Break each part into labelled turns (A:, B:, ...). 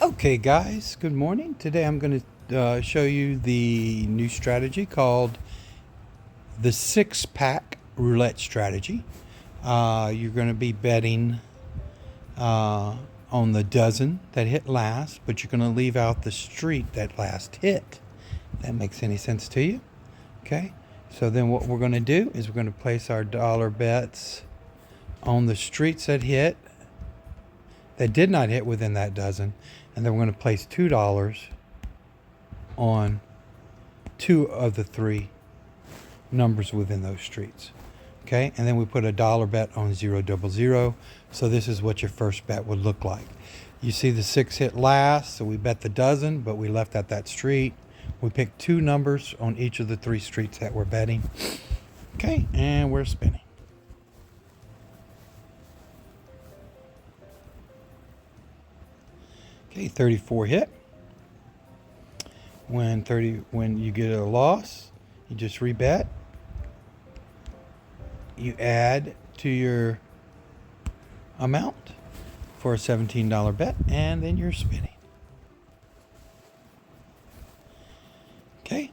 A: Okay, guys, good morning. Today I'm going to show you the new strategy called the 6-pack roulette strategy. You're going to be betting on the dozen that hit last, but you're going to leave out the street that last hit. If that makes any sense to you? Okay, so then what we're going to do is we're going to place our dollar bets on the streets that did not hit within that dozen, and then we're going to place $2 on 2 of the 3 numbers within those streets. Okay, and then we put a dollar bet on 000. So this is what your first bet would look like. You see the 6 hit last, so we bet the dozen, but we left out that street. We picked 2 numbers on each of the 3 streets that we're betting. Okay, and we're spinning. Okay, 34 hit. When you get a loss, you just rebet. You add to your amount for a $17 bet, and then you're spinning. Okay.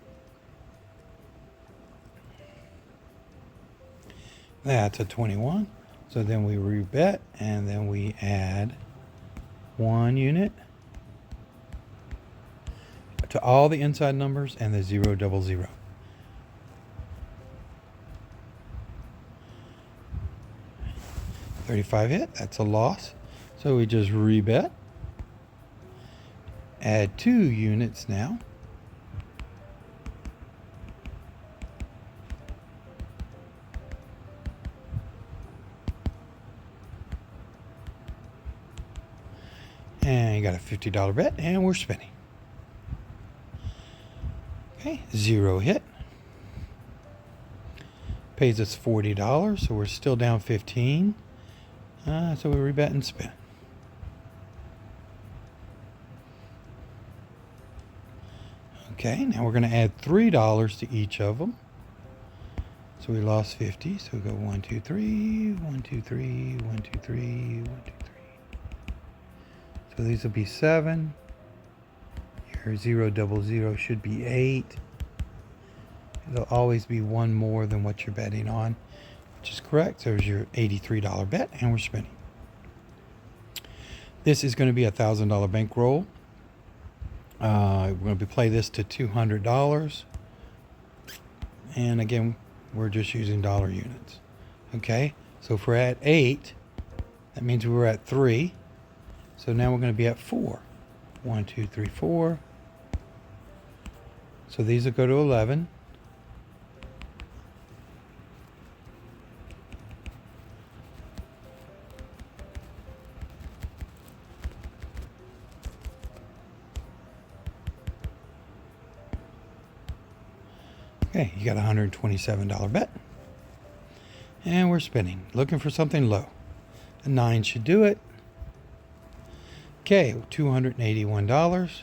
A: That's a 21. So then we rebet, and then we add 1 unit to all the inside numbers and the 000. 35 hit, that's a loss. So we just rebet. Add 2 units now. And you got a $50 bet, and we're spinning. Okay, 0 hit. Pays us $40, so we're still down 15. So we rebet and spin. Okay, now we're going to add $3 to each of them. So we lost 50. So we go 1, 2, 3, 1, 2, 3, 1, 2, 3, 1, 2, 3. So these will be 7. Your 000 should be 8. It'll always be 1 more than what you're betting on, which is correct. There's your $83 bet, and we're spinning. This is going to be a $1,000 bankroll. We're going to play this to $200. And again, we're just using dollar units. Okay, so if we're at 8, that means we were at 3. So now we're going to be at 4. 1, 2, 3, 4. So these will go to 11. Okay, you got a $127 bet. And we're spinning, looking for something low. A 9 should do it. Okay, $281.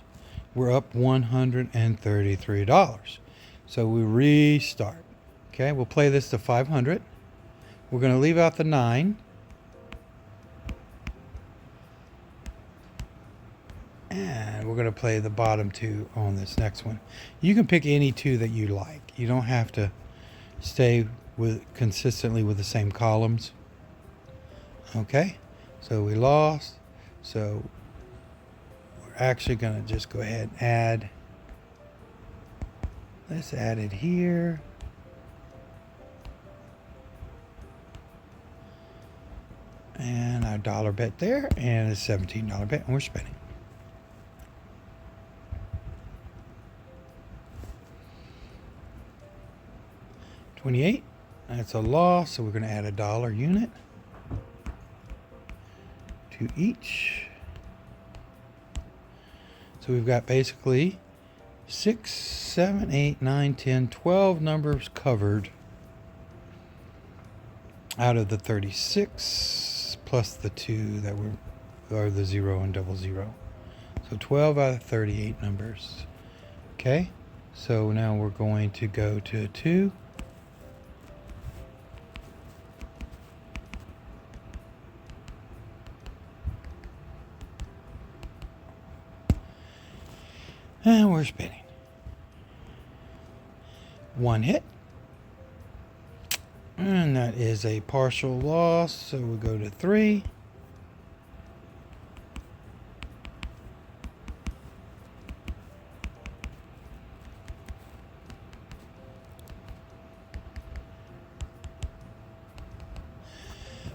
A: We're up $133. So we restart. Okay, we'll play this to 500. We're going to leave out the 9. And we're going to play the bottom 2 on this next one. You can pick any 2 that you like. You don't have to stay consistently with the same columns. Okay, so we lost. So we're actually going to just go ahead and add. Let's add it here. And our dollar bet there, and a $17 bet, and we're spinning. $28. That's a loss, so we're going to add a dollar unit to each. So we've got basically 6, 7, 8, 9, 10, 12 numbers covered out of the 36 plus the 2 that are the 0 and 00. So 12 out of 38 numbers. Okay, so now we're going to go to 2. And we're spinning. One hit. And that is a partial loss, so we'll go to 3.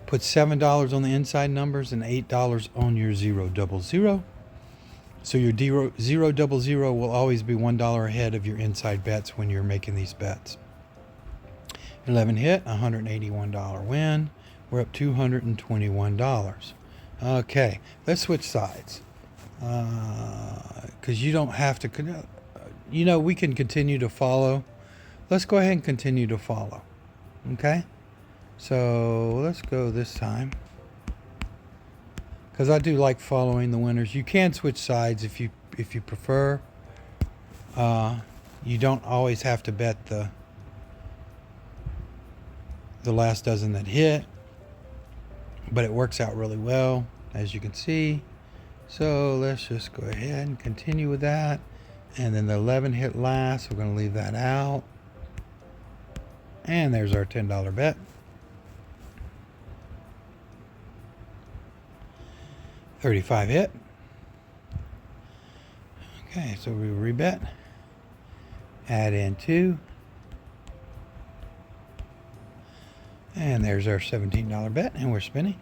A: Put $7 on the inside numbers and $8 on your 000. So your 000 will always be $1 ahead of your inside bets when you're making these bets. 11 hit, $181 win. We're up $221. Okay, let's switch sides. Because you don't have to, we can continue to follow. Let's go ahead and continue to follow. Okay? So let's go this time. Because I do like following the winners. You can switch sides if you prefer. You don't always have to bet the last dozen that hit, but it works out really well, as you can see. So let's just go ahead and continue with that. And then the 11 hit last. We're going to leave that out. And there's our $10 bet. $35 hit. Okay, so we rebet. Add in 2. And there's our $17 bet, and we're spinning.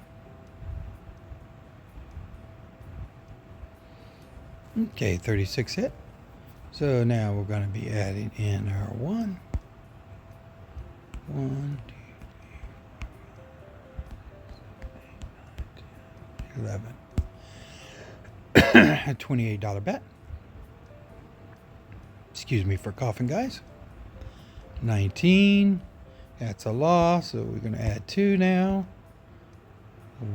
A: Okay, 36 hit. So now we're going to be adding in our 1. 1, 2, 3, 4, 5, 6, 7, 8, 9, 10, 11. A $28 bet. Excuse me for coughing, guys. 19. That's a loss, so we're going to add 2 now.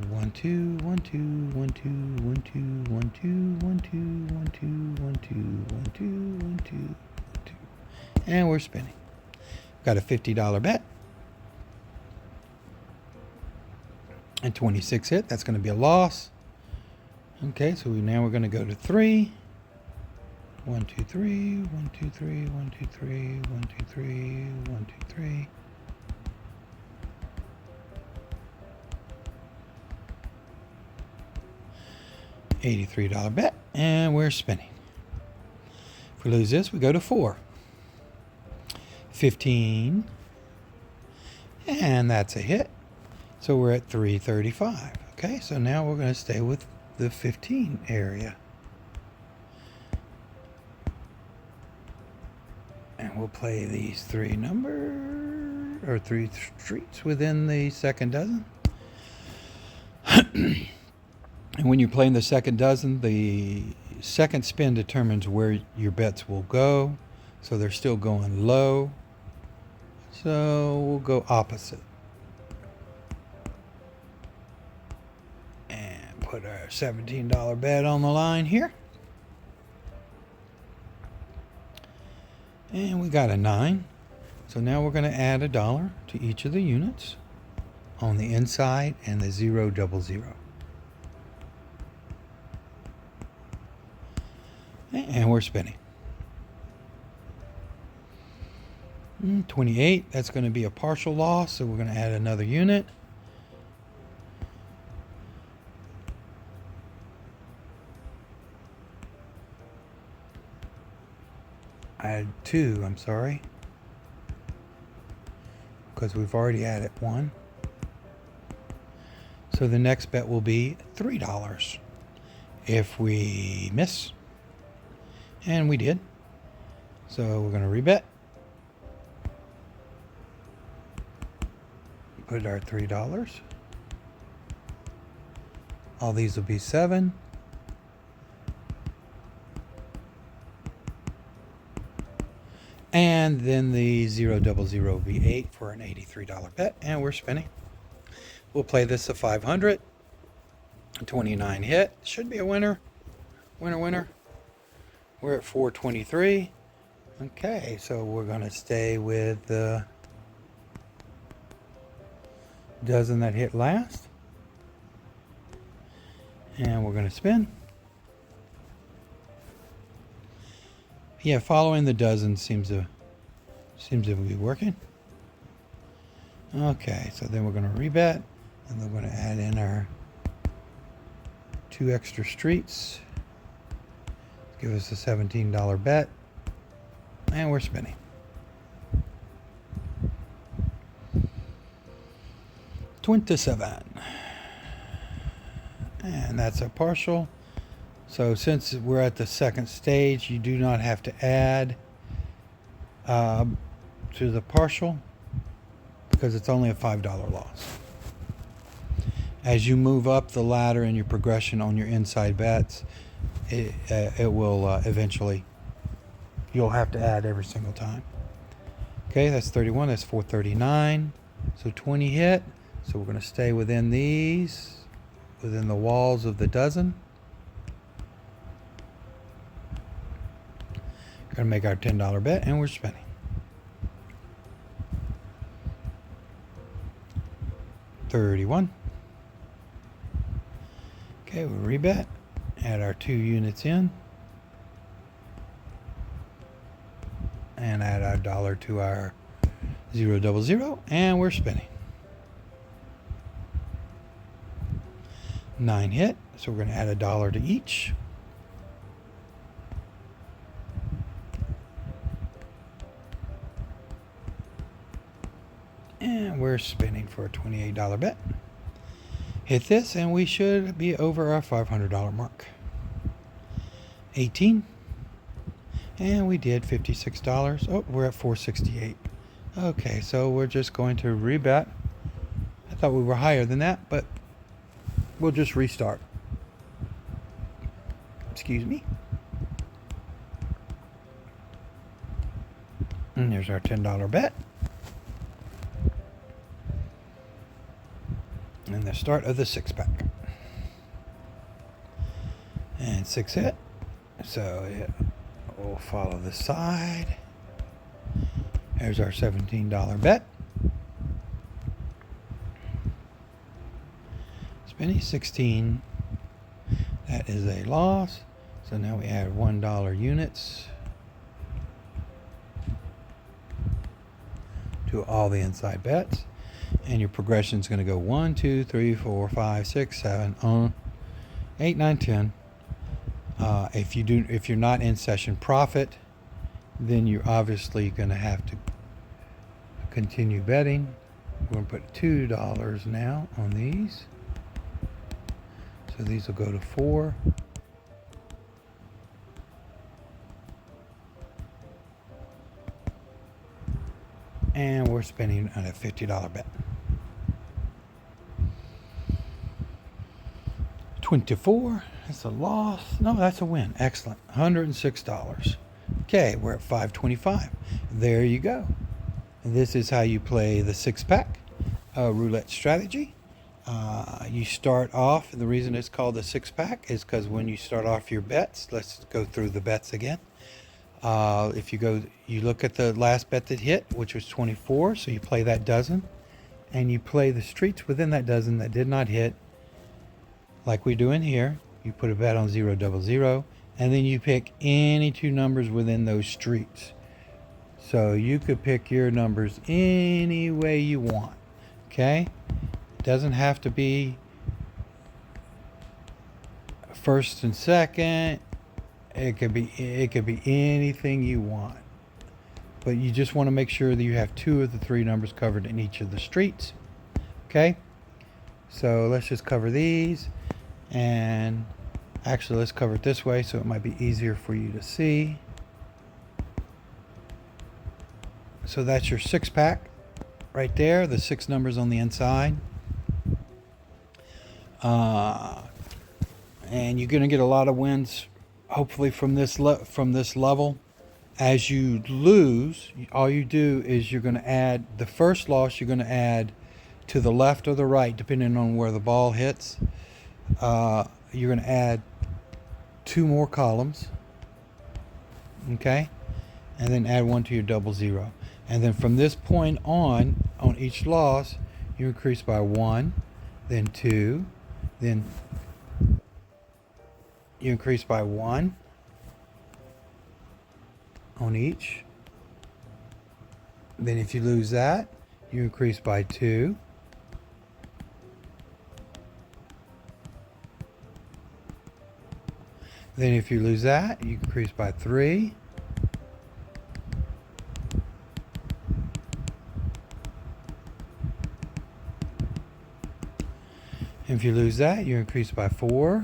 A: 1, 2, 1, 2, 1, 2, 1, 2, 1, 2, 1, 2, 1, 2, 1, 2, 1, 2, 1, 2, 1, 2. And we're spinning. Got a $50 bet. And 26 hit. That's going to be a loss. Okay, so now we're going to go to 3. 1, 2, 3, 1, 2, 3, 1, 2, 3, 1, 2, 3, 1, 2, 3. $83 bet, and we're spinning. If we lose this, we go to 4. 15, and that's a hit. So we're at 335. Okay, so now we're going to stay with the 15 area. And we'll play these 3 numbers, or 3 streets within the second dozen. And when you're playing the second dozen, the second spin determines where your bets will go. So they're still going low. So we'll go opposite. And put our $17 bet on the line here. And we got a 9. So now we're going to add $1 to each of the units on the inside and the 000. And we're spinning. 28, that's going to be a partial loss, so we're going to add another unit. Add 2, I'm sorry, because we've already added 1. So the next bet will be $3 if we miss. And we did. So we're going to rebet. Put our $3. All these will be 7. And then the 000 will be 8 for an $83 bet. And we're spinning. We'll play this to 500. 29 hit. Should be a winner. Winner, winner. We're at 423. Okay, so we're going to stay with the dozen that hit last. And we're going to spin. Yeah, following the dozen seems to be working. Okay, so then we're going to rebet, and then we're going to add in our 2 extra streets. Give us a $17 bet, and we're spinning. $27, and that's a partial. So since we're at the second stage, you do not have to add to the partial because it's only a $5 loss. As you move up the ladder in your progression on your inside bets, it will eventually, you'll have to add every single time. Okay, that's 31, that's 439. So 20 hit. So we're going to stay within these, within the walls of the dozen. Going to make our $10 bet, and we're spinning. $31. Okay, we'll rebet. Add our 2 units in. And add our dollar to our 000, and we're spinning. 9 hit, so we're going to add $1 to each. And we're spinning for a $28 bet. Hit this, and we should be over our $500 mark. 18. And we did $56. Oh, we're at $468. Okay, so we're just going to rebet. I thought we were higher than that, but we'll just restart. Excuse me. And there's our $10 bet. And the start of the 6-pack. And 6 hit. So we'll follow the side. There's our $17 bet. Spinning 16. That is a loss. So now we add $1 units to all the inside bets. And your progression is going to go 1, 2, 3, 4, 5, 6, 7, 8, 9, 10. If you're not in session profit, then you're obviously going to have to continue betting. We're going to put $2 now on these. So these will go to 4. And we're spending on a $50 bet. 24. That's a loss. No, that's a win. Excellent. $106. Okay, we're at 525. There you go. And this is how you play the 6-pack roulette strategy. You start off, the reason it's called the 6-pack is because when you start off your bets, let's go through the bets again. If you look at the last bet that hit, which was 24, so you play that dozen, and you play the streets within that dozen that did not hit, like we do in here. You put a bet on 000, and then you pick any 2 numbers within those streets. So you could pick your numbers any way you want. Okay? It doesn't have to be first and second. It could be anything you want. But you just want to make sure that you have 2 of the 3 numbers covered in each of the streets. Okay? So let's just cover these. And actually, let's cover it this way so it might be easier for you to see. So that's your 6-pack right there, the 6 numbers on the inside. And you're going to get a lot of wins, hopefully, from this level. As you lose, all you do is you're going to add the first loss. You're going to add to the left or the right, depending on where the ball hits. You're going to add 2 more columns, okay, and then add 1 to your 000. And then from this point on each loss, you increase by 1, then 2, then you increase by 1, on each. Then if you lose that, you increase by 2. Then if you lose that, you increase by 3. If you lose that, you increase by 4.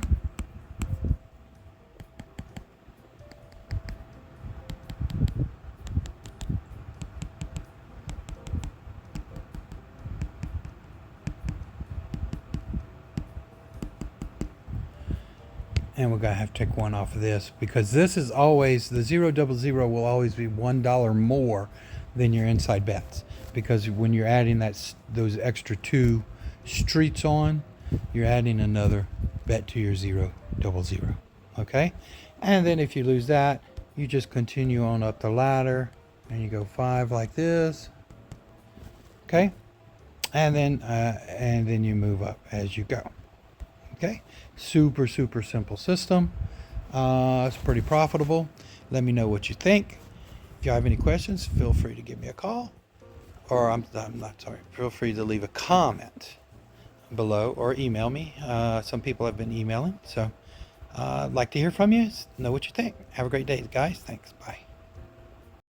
A: And we're going to have to take 1 off of this, because this is always, the 0 double 0 will always be $1 more than your inside bets. Because when you're adding those extra 2 streets on, you're adding another bet to your 0 double 0. Okay? And then if you lose that, you just continue on up the ladder and you go 5 like this. Okay? And then you move up as you go. Okay, super simple system. It's pretty profitable. Let me know what you think. If you have any questions, feel free to give me a call, or I'm not sorry. Feel free to leave a comment below or email me. Some people have been emailing, so I'd like to hear from you. Know what you think. Have a great day, guys. Thanks. Bye.